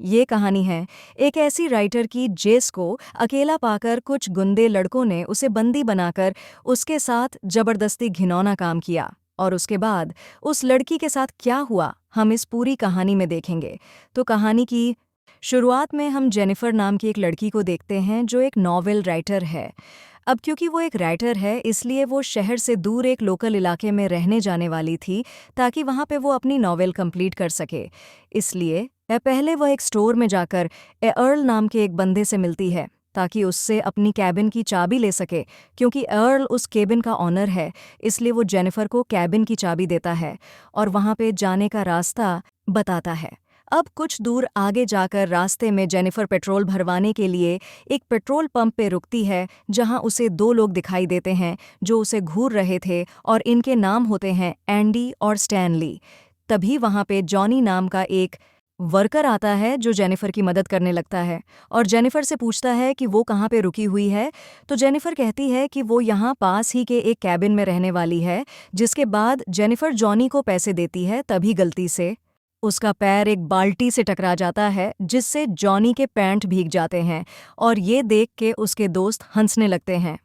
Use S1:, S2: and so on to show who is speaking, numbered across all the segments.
S1: ये कहानी है एक ऐसी राइटर की जेस को अकेला पाकर कुछ गुंडे लड़कों ने उसे बंदी बनाकर उसके साथ जबरदस्ती घिनौना काम किया। और उसके बाद उस लड़की के साथ क्या हुआ हम इस पूरी कहानी में देखेंगे। तो कहानी की शुरुआत में हम जेनिफर नाम की एक लड़की को देखते हैं जो एक नॉवेल राइटर है। अब क्योंकि वो एक राइटर है इसलिए वो शहर से दूर एक लोकल इलाके में रहने जाने वाली थी ताकि वहाँ पे वो अपनी नॉवेल कंप्लीट कर सके। इसलिए पहले वह एक स्टोर में जाकर अर्ल नाम के एक बंदे से मिलती है ताकि उससे अपनी कैबिन की चाबी ले सके। क्योंकि अर्ल उस केबिन का ऑनर है इसलिए वो जेनिफर को कैबिन की चाबी देता है और वहाँ पे जाने का रास्ता बताता है। अब कुछ दूर आगे जाकर रास्ते में जेनिफर पेट्रोल भरवाने के लिए एक पेट्रोल पंप पे रुकती है जहां उसे दो लोग दिखाई देते हैं जो उसे घूर रहे थे और इनके नाम होते हैं एंडी और स्टैनली। तभी वहां पे जॉनी नाम का एक वर्कर आता है जो जेनिफर की मदद करने लगता है और जेनिफर से पूछता है कि वो कहाँ पे रुकी हुई है। तो जेनिफर कहती है कि वो यहाँ पास ही के एक कैबिन में रहने वाली है। जिसके बाद जेनिफर जॉनी को पैसे देती है तभी गलती से उसका पैर एक बाल्टी से टकरा जाता है जिससे जॉनी के पैंट भीग जाते हैं और ये देख के उसके दोस्त हंसने लगते हैं।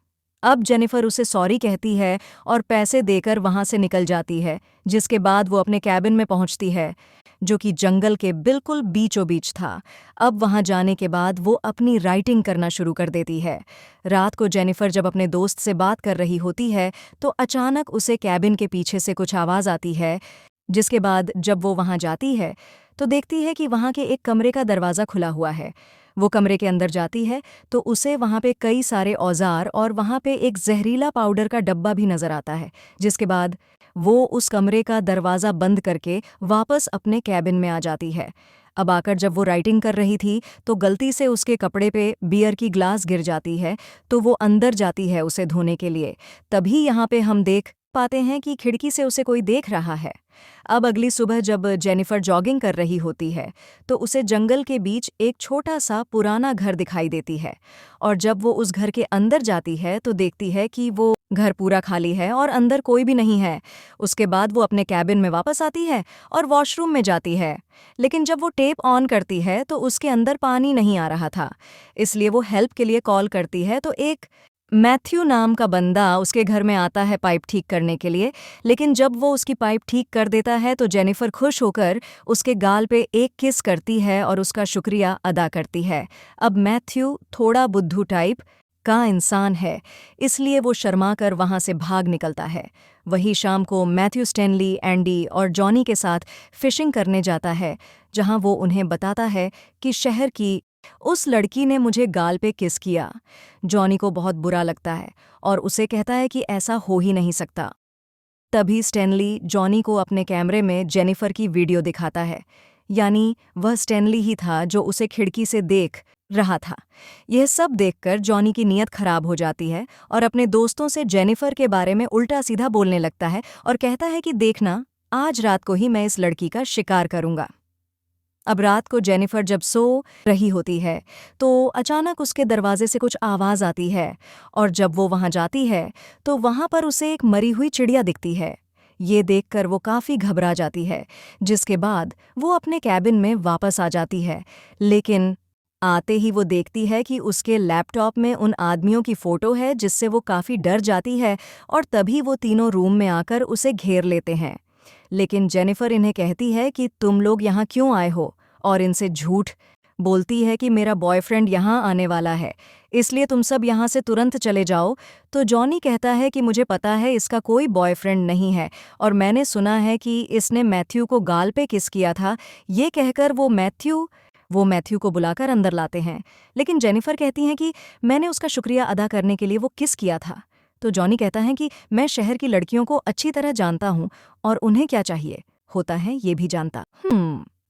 S1: अब जेनिफर उसे सॉरी कहती है और पैसे देकर वहां से निकल जाती है। जिसके बाद वो अपने कैबिन में पहुंचती है जो कि जंगल के बिल्कुल बीचों बीच था। अब वहां जाने के बाद वो अपनी राइटिंग करना शुरू कर देती है। रात को जेनिफर जब अपने दोस्त से बात कर रही होती है तो अचानक उसे कैबिन के पीछे से कुछ आवाज़ आती है। जिसके बाद जब वो वहां जाती है तो देखती है कि वहां के एक कमरे का दरवाज़ा खुला हुआ है। वो कमरे के अंदर जाती है तो उसे वहां पे कई सारे औजार और वहां पे एक जहरीला पाउडर का डब्बा भी नजर आता है। जिसके बाद वो उस कमरे का दरवाज़ा बंद करके वापस अपने कैबिन में आ जाती है। अब आकर जब वो राइटिंग कर रही थी तो गलती से उसके कपड़े पे बियर की ग्लास गिर जाती है तो वो अंदर जाती है उसे धोने के लिए। तभी यहाँ पे हम देख पाते हैं कि खिड़की से उसे कोई देख रहा है। अब अगली सुबह जब जेनिफर जॉगिंग कर रही होती है तो उसे जंगल के बीच एक छोटा सा पुराना घर दिखाई देती है और जब वो उस घर के अंदर जाती है तो देखती है कि वो घर पूरा खाली है और अंदर कोई भी नहीं है। उसके बाद वो अपने कैबिन में वापस आती है और वॉशरूम में जाती है। लेकिन जब वो टेप ऑन करती है तो उसके अंदर पानी नहीं आ रहा था। इसलिए वो हेल्प के लिए कॉल करती है तो एक मैथ्यू नाम का बंदा उसके घर में आता है पाइप ठीक करने के लिए। लेकिन जब वो उसकी पाइप ठीक कर देता है तो जेनिफर खुश होकर उसके गाल पे एक किस करती है और उसका शुक्रिया अदा करती है। अब मैथ्यू थोड़ा बुद्धू टाइप का इंसान है इसलिए वो शर्मा कर वहाँ से भाग निकलता है। वही शाम को मैथ्यू स्टैनली, एंडी और जॉनी के साथ फिशिंग करने जाता है जहाँ वो उन्हें बताता है कि शहर की उस लड़की ने मुझे गाल पे किस किया। जॉनी को बहुत बुरा लगता है और उसे कहता है कि ऐसा हो ही नहीं सकता। तभी स्टैनली जॉनी को अपने कैमरे में जेनिफर की वीडियो दिखाता है। यानी वह स्टैनली ही था जो उसे खिड़की से देख रहा था। यह सब देखकर जॉनी की नीयत खराब हो जाती है और अपने दोस्तों से जेनिफर के बारे में उल्टा सीधा बोलने लगता है और कहता है कि देखना, आज रात को ही मैं इस लड़की का शिकार करूंगा। अब रात को जेनिफर जब सो रही होती है तो अचानक उसके दरवाजे से कुछ आवाज़ आती है और जब वो वहां जाती है तो वहां पर उसे एक मरी हुई चिड़िया दिखती है। ये देखकर वो काफ़ी घबरा जाती है। जिसके बाद वो अपने कैबिन में वापस आ जाती है। लेकिन आते ही वो देखती है कि उसके लैपटॉप में उन आदमियों की फ़ोटो है जिससे वो काफ़ी डर जाती है और तभी वो तीनों रूम में आकर उसे घेर लेते हैं। लेकिन जेनिफर इन्हें कहती है कि तुम लोग यहाँ क्यों आए हो और इनसे झूठ बोलती है कि मेरा बॉयफ्रेंड यहाँ आने वाला है इसलिए तुम सब यहाँ से तुरंत चले जाओ। तो जॉनी कहता है कि मुझे पता है इसका कोई बॉयफ्रेंड नहीं है और मैंने सुना है कि इसने मैथ्यू को गाल पे किस किया था। ये कहकर वो मैथ्यू को बुलाकर अंदर लाते हैं। लेकिन जेनिफर कहती हैं कि मैंने उसका शुक्रिया अदा करने के लिए वो किस किया था। तो जॉनी कहता है कि मैं शहर की लड़कियों को अच्छी तरह जानता हूँ और उन्हें क्या चाहिए होता है ये भी जानता।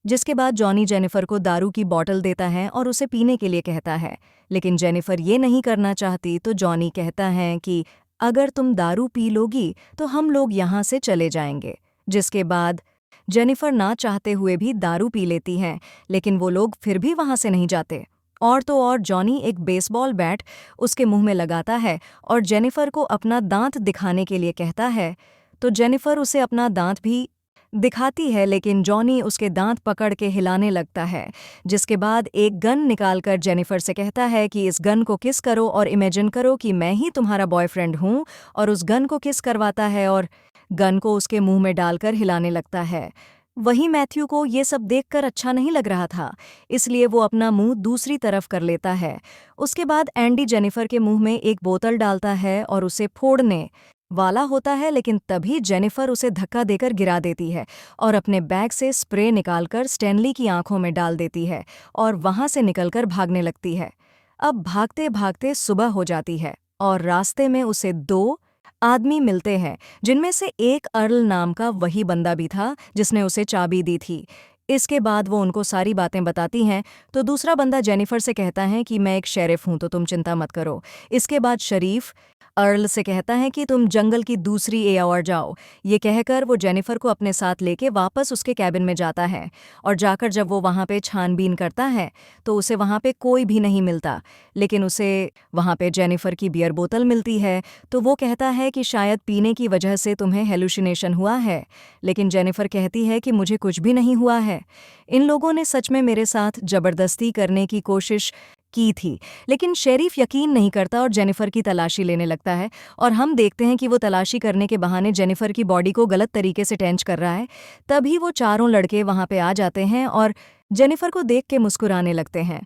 S1: जिसके बाद जॉनी जेनिफर को दारू की बोतल देता है और उसे पीने के लिए कहता है। लेकिन जेनिफर ये नहीं करना चाहती तो जॉनी कहता है कि अगर तुम दारू पी लोगी तो हम लोग यहाँ से चले जाएंगे। जिसके बाद जेनिफर ना चाहते हुए भी दारू पी लेती हैं लेकिन वो लोग फिर भी वहाँ से नहीं जाते। और तो और जॉनी एक बेसबॉल बैट उसके मुंह में लगाता है और जेनिफर को अपना दांत दिखाने के लिए कहता है। तो जेनिफर उसे अपना दांत भी दिखाती है, लेकिन जॉनी उसके दांत पकड़ के हिलाने लगता है। जिसके बाद एक गन निकालकर जेनिफर से कहता है कि इस गन को किस करो और इमेजिन करो कि मैं ही तुम्हारा बॉयफ्रेंड हूँ, और उस गन को किस करवाता है और गन को उसके मुंह में डालकर हिलाने लगता है। वहीं मैथ्यू को ये सब देखकर अच्छा नहीं लग रहा था, इसलिए वो अपना मुंह दूसरी तरफ कर लेता है। उसके बाद एंडी जेनिफर के मुंह में एक बोतल डालता है और उसे फोड़ने वाला होता है, लेकिन तभी जेनिफर उसे धक्का देकर गिरा देती है और अपने बैग से स्प्रे निकालकर स्टैनली की आंखों में डाल देती है और वहां से निकलकर भागने लगती है। अब भागते भागते सुबह हो जाती है और रास्ते में उसे दो आदमी मिलते हैं, जिनमें से एक अर्ल नाम का वही बंदा भी था जिसने उसे चाबी दी थी। इसके बाद वो उनको सारी बातें बताती हैं, तो दूसरा बंदा जेनिफर से कहता है कि मैं एक शेरिफ हूं, तो तुम चिंता मत करो। इसके बाद शरीफ अर्ल से कहता है कि तुम जंगल की दूसरी ओर जाओ। ये कहकर वो जेनिफर को अपने साथ लेके वापस उसके कैबिन में जाता है, और जाकर जब वो वहाँ पे छानबीन करता है तो उसे वहाँ पे कोई भी नहीं मिलता, लेकिन उसे वहाँ पे जेनिफर की बियर बोतल मिलती है। तो वो कहता है कि शायद पीने की वजह से तुम्हें हेलुसिनेशन हुआ है, लेकिन जेनिफर कहती है कि मुझे कुछ भी नहीं हुआ है। इन लोगों ने सच में मेरे साथ जबरदस्ती करने की कोशिश की थी। लेकिन शेरिफ यकीन नहीं करता और जेनिफर की तलाशी लेने लगता है, और हम देखते हैं कि वो तलाशी करने के बहाने जेनिफर की बॉडी को गलत तरीके से टेंच कर रहा है। तभी वो चारों लड़के वहाँ पे आ जाते हैं और जेनिफर को देख के मुस्कुराने लगते हैं।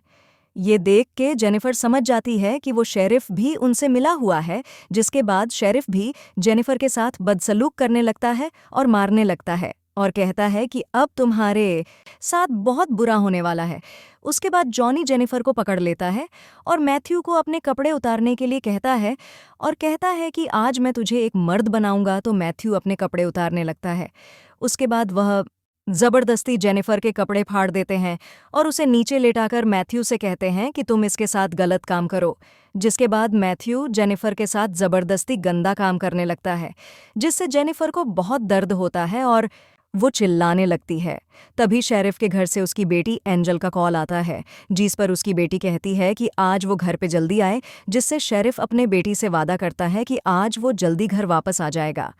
S1: ये देख के जेनिफर समझ जाती है कि वो शेरिफ भी उनसे मिला हुआ है, जिसके बाद शेरिफ भी जेनिफर के साथ बदसलूक करने लगता है और मारने लगता है और कहता है कि अब तुम्हारे साथ बहुत बुरा होने वाला है। उसके बाद जॉनी जेनिफर को पकड़ लेता है और मैथ्यू को अपने कपड़े उतारने के लिए कहता है और कहता है कि आज मैं तुझे एक मर्द बनाऊंगा। तो मैथ्यू अपने कपड़े उतारने लगता है। उसके बाद वह जबरदस्ती जेनिफर के कपड़े फाड़ देते हैं और उसे नीचे लेटाकर मैथ्यू से कहते हैं कि तुम इसके साथ गलत काम करो। जिसके बाद मैथ्यू जेनिफर के साथ जबरदस्ती गंदा काम करने लगता है, जिससे जेनिफर को बहुत दर्द होता है और वो चिल्लाने लगती है। तभी शेरिफ के घर से उसकी बेटी एंजल का कॉल आता है, जिस पर उसकी बेटी कहती है कि आज वो घर पे जल्दी आए, जिससे शेरिफ अपने बेटी से वादा करता है कि आज वो जल्दी घर वापस आ जाएगा।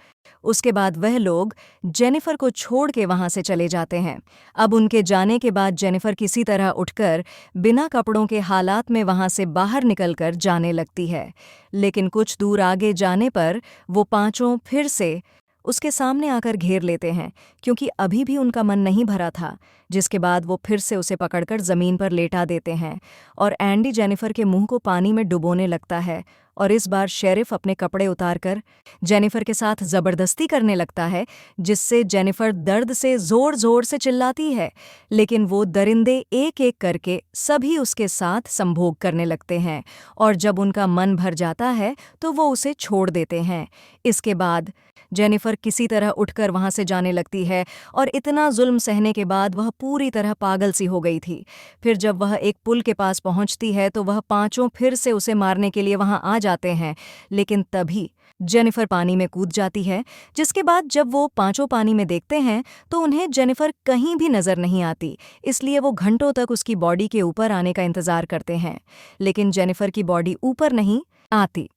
S1: उसके बाद वह लोग जेनिफर को छोड़ के वहां से चले जाते हैं। अब उनके जाने के बाद जेनिफर किसी तरह उठकर बिना कपड़ों के हालात में वहां से बाहर निकलकर जाने लगती है, लेकिन कुछ दूर आगे जाने पर वो पांचों फिर से उसके सामने आकर घेर लेते हैं, क्योंकि अभी भी उनका मन नहीं भरा था। जिसके बाद वो फिर से उसे पकड़कर जमीन पर लेटा देते हैं और एंडी जेनिफर के मुंह को पानी में डुबोने लगता है, और इस बार शेरिफ अपने कपड़े उतारकर जेनिफर के साथ जबरदस्ती करने लगता है, जिससे जेनिफर दर्द से जोर जोर से चिल्लाती है। लेकिन वो दरिंदे एक एक करके सभी उसके साथ संभोग करने लगते हैं, और जब उनका मन भर जाता है तो वो उसे छोड़ देते हैं। इसके बाद जेनिफर किसी तरह उठकर वहां से जाने लगती है, और इतना जुल्म सहने के बाद वह पूरी तरह पागल सी हो गई थी। फिर जब वह एक पुल के पास पहुंचती है तो वह पांचों फिर से उसे मारने के लिए वहां आ जाते हैं, लेकिन तभी जेनिफर पानी में कूद जाती है। जिसके बाद जब वो पांचों पानी में देखते हैं तो उन्हें जेनिफर कहीं भी नजर नहीं आती, इसलिए वो घंटों तक उसकी बॉडी के ऊपर आने का इंतजार करते हैं, लेकिन जेनिफर की बॉडी ऊपर नहीं आती।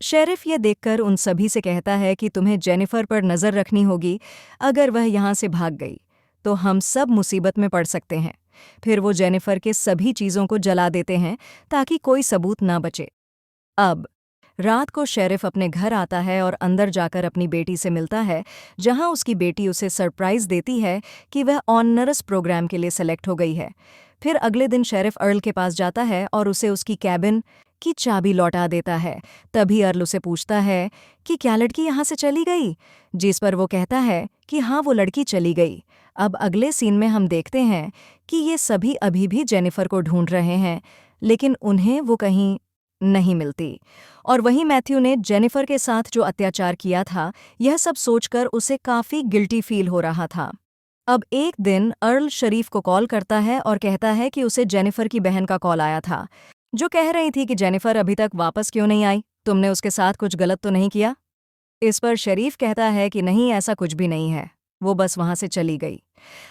S1: शेरिफ ये देखकर उन सभी से कहता है कि तुम्हें जेनिफर पर नज़र रखनी होगी। अगर वह यहाँ से भाग गई तो हम सब मुसीबत में पड़ सकते हैं। फिर वो जेनिफर के सभी चीज़ों को जला देते हैं ताकि कोई सबूत ना बचे। अब रात को शेरिफ अपने घर आता है और अंदर जाकर अपनी बेटी से मिलता है, जहां उसकी बेटी उसे सरप्राइज देती है कि वह ऑनरस प्रोग्राम के लिए सेलेक्ट हो गई है। फिर अगले दिन शेरिफ अर्ल के पास जाता है और उसे उसकी कैबिन की चाबी लौटा देता है। तभी अर्ल उसे पूछता है कि क्या लड़की यहाँ से चली गई, जिस पर वो कहता है कि हाँ, वो लड़की चली गई। अब अगले सीन में हम देखते हैं कि ये सभी अभी भी जेनिफर को ढूंढ रहे हैं, लेकिन उन्हें वो कहीं नहीं मिलती। और वहीं मैथ्यू ने जेनिफर के साथ जो अत्याचार किया था, यह सब सोचकर उसे काफी गिल्टी फील हो रहा था। अब एक दिन अर्ल शरीफ को कॉल करता है और कहता है कि उसे जेनिफर की बहन का कॉल आया था, जो कह रही थी कि जेनिफर अभी तक वापस क्यों नहीं आई, तुमने उसके साथ कुछ गलत तो नहीं किया। इस पर शरीफ कहता है कि नहीं, ऐसा कुछ भी नहीं है। वो बस वहां से चली गई।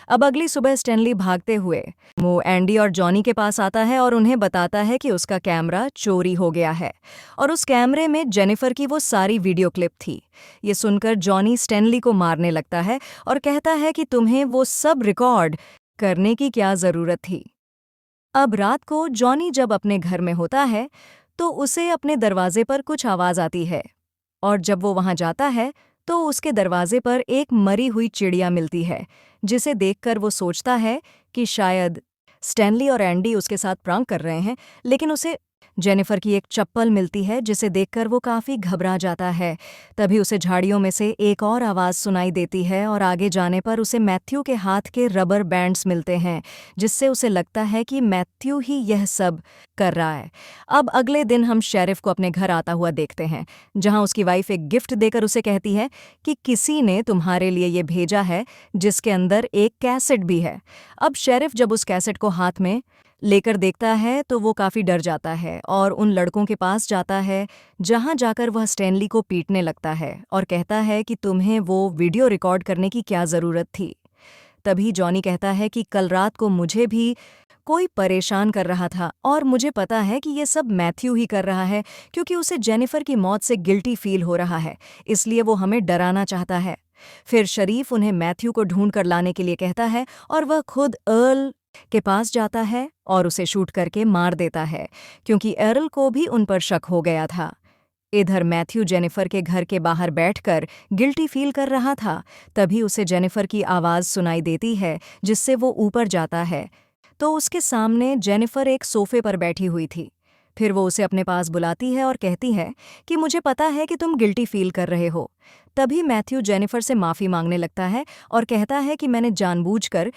S1: अब अगली सुबह स्टैनली भागते हुए वो एंडी और जॉनी के पास आता है और उन्हें बताता है कि उसका कैमरा चोरी हो गया है और उस कैमरे में जेनिफर की वो सारी वीडियो क्लिप थी। ये सुनकर जॉनी स्टैनली को मारने लगता है और कहता है कि तुम्हें वो सब रिकॉर्ड करने की क्या जरूरत थी। अब रात को जॉनी जब अपने घर में होता है तो उसे अपने दरवाजे पर कुछ आवाज आती है और जब वो वहां जाता है तो उसके दरवाजे पर एक मरी हुई चिड़िया मिलती है, जिसे देखकर वो सोचता है कि शायद स्टैनली और एंडी उसके साथ प्रैंक कर रहे हैं। लेकिन उसे जेनिफर की एक चप्पल मिलती है जिसे देखकर वो काफी घबरा जाता है। तभी उसे झाड़ियों में से एक और आवाज सुनाई देती है और आगे जाने पर उसे मैथ्यू के हाथ के रबर बैंड्स मिलते हैं, जिससे उसे लगता है कि मैथ्यू ही यह सब कर रहा है। अब अगले दिन हम शेरिफ को अपने घर आता हुआ देखते हैं, जहां उसकी वाइफ एक गिफ्ट देकर उसे कहती है कि किसी ने तुम्हारे लिए ये भेजा है, जिसके अंदर एक कैसेट भी है। अब शेरिफ जब उस कैसेट को हाथ में लेकर देखता है तो वो काफी डर जाता है और उन लड़कों के पास जाता है, जहां जाकर वह स्टैनली को पीटने लगता है और कहता है कि तुम्हें वो वीडियो रिकॉर्ड करने की क्या जरूरत थी। तभी जॉनी कहता है कि कल रात को मुझे भी कोई परेशान कर रहा था और मुझे पता है कि ये सब मैथ्यू ही कर रहा है, क्योंकि उसे जेनिफर की मौत से गिल्टी फील हो रहा है, इसलिए वो हमें डराना चाहता है। फिर शरीफ उन्हें मैथ्यू को ढूंढ कर लाने के लिए कहता है और वह खुद अर्ल के पास जाता है और उसे शूट करके मार देता है, क्योंकि अर्ल को भी उन पर शक हो गया था। इधर मैथ्यू जेनिफर के घर के बाहर बैठकर गिल्टी फील कर रहा था। तभी उसे जेनिफर की आवाज़ सुनाई देती है, जिससे वो ऊपर जाता है तो उसके सामने जेनिफर एक सोफे पर बैठी हुई थी। फिर वो उसे अपने पास बुलाती है और कहती है कि मुझे पता है कि तुम गिल्टी फील कर रहे हो। तभी मैथ्यू जेनिफर से माफ़ी मांगने लगता है और कहता है कि मैंने जानबूझकर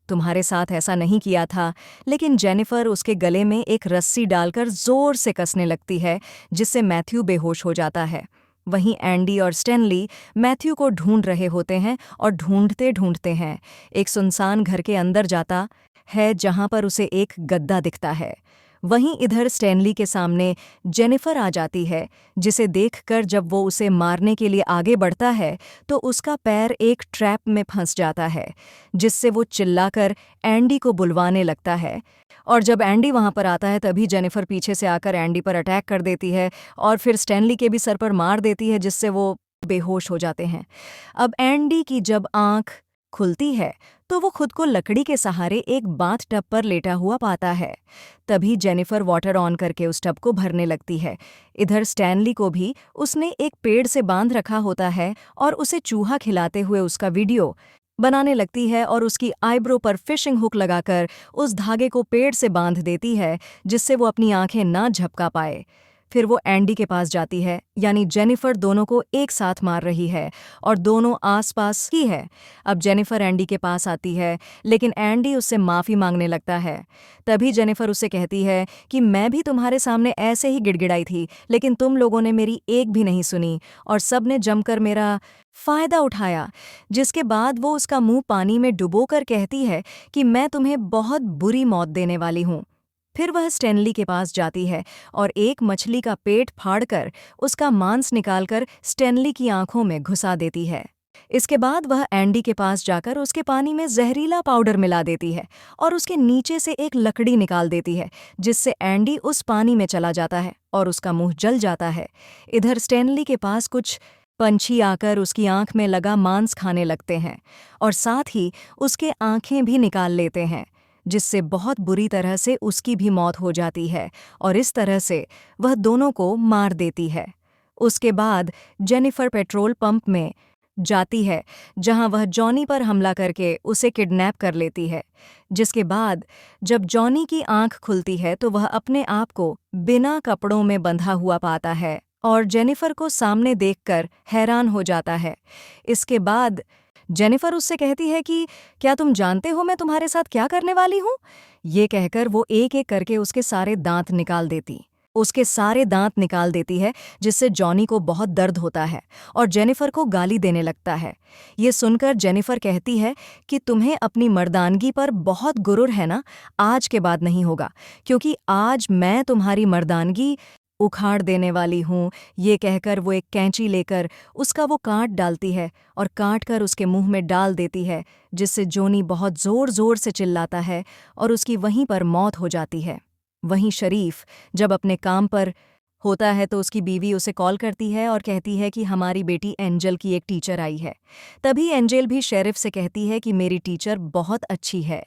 S1: तुम्हारे साथ ऐसा नहीं किया था। लेकिन जेनिफर उसके गले में एक रस्सी डालकर जोर से कसने लगती है, जिससे मैथ्यू बेहोश हो जाता है। वहीं एंडी और स्टैनली मैथ्यू को ढूंढ रहे होते हैं और ढूंढते ढूंढते हैं एक सुनसान घर के अंदर जाता है, जहां पर उसे एक गद्दा दिखता है। वहीं इधर स्टैनली के सामने जेनिफर आ जाती है, जिसे देखकर जब वो उसे मारने के लिए आगे बढ़ता है तो उसका पैर एक ट्रैप में फंस जाता है, जिससे वो चिल्लाकर एंडी को बुलवाने लगता है। और जब एंडी वहां पर आता है तभी जेनिफर पीछे से आकर एंडी पर अटैक कर देती है और फिर स्टैनली के भी सर पर मार देती है, जिससे वो बेहोश हो जाते हैं। अब एंडी की जब आंख खुलती है तो वो खुद को लकड़ी के सहारे एक बाथ टब पर लेटा हुआ पाता है। तभी जेनिफर वाटर ऑन करके उस टब को भरने लगती है। इधर स्टैनली को भी उसने एक पेड़ से बांध रखा होता है और उसे चूहा खिलाते हुए उसका वीडियो बनाने लगती है और उसकी आईब्रो पर फिशिंग हुक लगाकर उस धागे को पेड़ से बांध देती है, जिससे वो अपनी आंखें ना झपका पाए। फिर वो एंडी के पास जाती है, यानी जेनिफर दोनों को एक साथ मार रही है और दोनों आसपास ही है। अब जेनिफर एंडी के पास आती है, लेकिन एंडी उससे माफ़ी मांगने लगता है। तभी जेनिफर उससे कहती है कि मैं भी तुम्हारे सामने ऐसे ही गिड़गिड़ाई थी, लेकिन तुम लोगों ने मेरी एक भी नहीं सुनी और सबने जमकर मेरा फ़ायदा उठाया। जिसके बाद वो उसका मुंह पानी में डुबोकर कहती है कि मैं तुम्हें बहुत बुरी मौत देने वाली हूँ। फिर वह स्टैनली के पास जाती है और एक मछली का पेट फाड़कर उसका मांस निकालकर स्टैनली की आंखों में घुसा देती है। इसके बाद वह एंडी के पास जाकर उसके पानी में जहरीला पाउडर मिला देती है और उसके नीचे से एक लकड़ी निकाल देती है, जिससे एंडी उस पानी में चला जाता है और उसका मुंह जल जाता है। इधर स्टैनली के पास कुछ पंछी आकर उसकी आंख में लगा मांस खाने लगते हैं और साथ ही उसके आंखें भी निकाल लेते हैं, जिससे बहुत बुरी तरह से उसकी भी मौत हो जाती है और इस तरह से वह दोनों को मार देती है। उसके बाद जेनिफर पेट्रोल पंप में जाती है, जहां वह जॉनी पर हमला करके उसे किडनैप कर लेती है। जिसके बाद जब जॉनी की आंख खुलती है तो वह अपने आप को बिना कपड़ों में बंधा हुआ पाता है और जेनिफर को सामने देखकर हैरान हो जाता है। इसके बाद जेनिफर उससे कहती है कि क्या तुम जानते हो मैं तुम्हारे साथ क्या करने वाली हूँ? ये कहकर वो एक एक करके उसके सारे दांत निकाल देती है, जिससे जॉनी को बहुत दर्द होता है और जेनिफर को गाली देने लगता है। ये सुनकर जेनिफर कहती है कि तुम्हें अपनी मर्दानगी पर बहुत गुरूर है ना, आज के बाद नहीं होगा, क्योंकि आज मैं तुम्हारी मर्दानगी उखाड़ देने वाली हूँ, ये कहकर वो एक कैंची लेकर उसका वो काट डालती है और काट कर उसके मुंह में डाल देती है, जिससे जोनी बहुत जोर जोर से चिल्लाता है और उसकी वहीं पर मौत हो जाती है। वहीं शरीफ जब अपने काम पर होता है तो उसकी बीवी उसे कॉल करती है और कहती है कि हमारी बेटी एंजल की एक टीचर आई है। तभी एंजल भी शेरिफ से कहती है कि मेरी टीचर बहुत अच्छी है,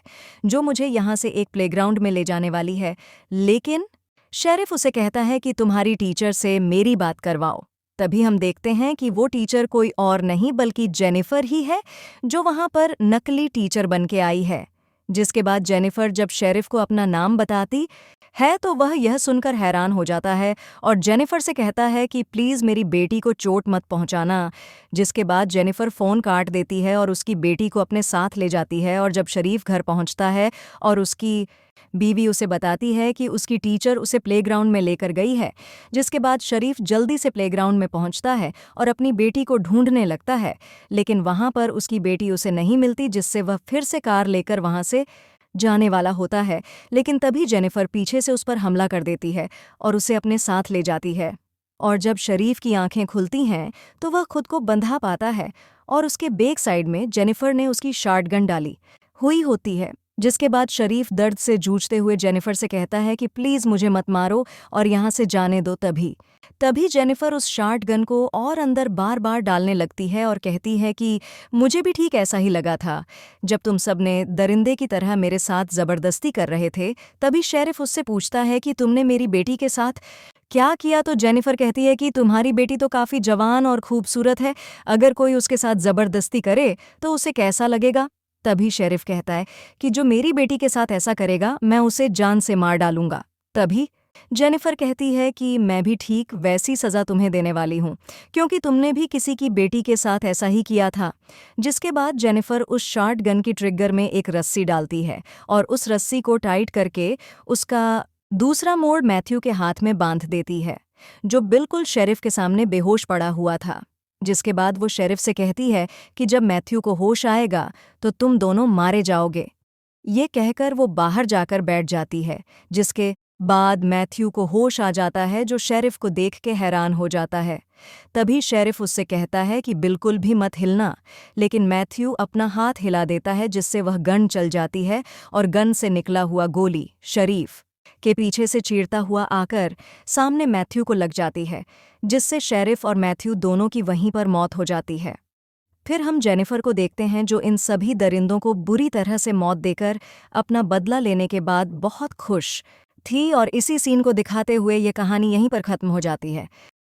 S1: जो मुझे यहाँ से एक प्लेग्राउंड में ले जाने वाली है, लेकिन शेरिफ उसे कहता है कि तुम्हारी टीचर से मेरी बात करवाओ। तभी हम देखते हैं कि वो टीचर कोई और नहीं बल्कि जेनिफर ही है, जो वहाँ पर नकली टीचर बन के आई है। जिसके बाद जेनिफर जब शेरिफ को अपना नाम बताती है तो वह यह सुनकर हैरान हो जाता है और जेनिफर से कहता है कि प्लीज़ मेरी बेटी को चोट मत पहुंचाना। जिसके बाद जेनिफर फ़ोन काट देती है और उसकी बेटी को अपने साथ ले जाती है और जब शरीफ घर पहुंचता है और उसकी बीवी उसे बताती है कि उसकी टीचर उसे प्लेग्राउंड में लेकर गई है। जिसके बाद शरीफ जल्दी से प्लेग्राउंड में पहुंचता है और अपनी बेटी को ढूंढने लगता है, लेकिन वहां पर उसकी बेटी उसे नहीं मिलती, जिससे वह फिर से कार लेकर वहां से जाने वाला होता है। लेकिन तभी जेनिफर पीछे से उस पर हमला कर देती है और उसे अपने साथ ले जाती है। और जब शरीफ की आंखें खुलती हैं तो वह खुद को बंधा पाता है और उसके बैक साइड में जेनिफर ने उसकी शॉटगन डाली हुई होती है। जिसके बाद शरीफ दर्द से जूझते हुए जेनिफर से कहता है कि प्लीज़ मुझे मत मारो और यहाँ से जाने दो। तभी तभी जेनिफर उस शॉटगन को और अंदर बार बार डालने लगती है और कहती है कि मुझे भी ठीक ऐसा ही लगा था जब तुम सबने दरिंदे की तरह मेरे साथ ज़बरदस्ती कर रहे थे। तभी शेरिफ उससे पूछता है कि तुमने मेरी बेटी के साथ क्या किया, तो जेनिफर कहती है कि तुम्हारी बेटी तो काफ़ी जवान और खूबसूरत है, अगर कोई उसके साथ ज़बरदस्ती करे तो उसे कैसा लगेगा। तभी शेरिफ कहता है कि जो मेरी बेटी के साथ ऐसा करेगा मैं उसे जान से मार डालूंगा। तभी जेनिफर कहती है कि मैं भी ठीक वैसी सज़ा तुम्हें देने वाली हूँ, क्योंकि तुमने भी किसी की बेटी के साथ ऐसा ही किया था। जिसके बाद जेनिफर उस शॉटगन की ट्रिगर में एक रस्सी डालती है और उस रस्सी को टाइट करके उसका दूसरा मोड़ मैथ्यू के हाथ में बांध देती है, जो बिल्कुल शेरिफ के सामने बेहोश पड़ा हुआ था। जिसके बाद वो शेरिफ से कहती है कि जब मैथ्यू को होश आएगा तो तुम दोनों मारे जाओगे। ये कहकर वो बाहर जाकर बैठ जाती है। जिसके बाद मैथ्यू को होश आ जाता है, जो शेरिफ को देख के हैरान हो जाता है। तभी शेरिफ उससे कहता है कि बिल्कुल भी मत हिलना, लेकिन मैथ्यू अपना हाथ हिला देता है, जिससे वह गन चल जाती है और गन से निकला हुआ गोली शरीफ के पीछे से चीरता हुआ आकर सामने मैथ्यू को लग जाती है, जिससे शेरिफ और मैथ्यू दोनों की वहीं पर मौत हो जाती है। फिर हम जेनिफर को देखते हैं, जो इन सभी दरिंदों को बुरी तरह से मौत देकर अपना बदला लेने के बाद बहुत खुश थी, और इसी सीन को दिखाते हुए ये कहानी यहीं पर ख़त्म हो जाती है।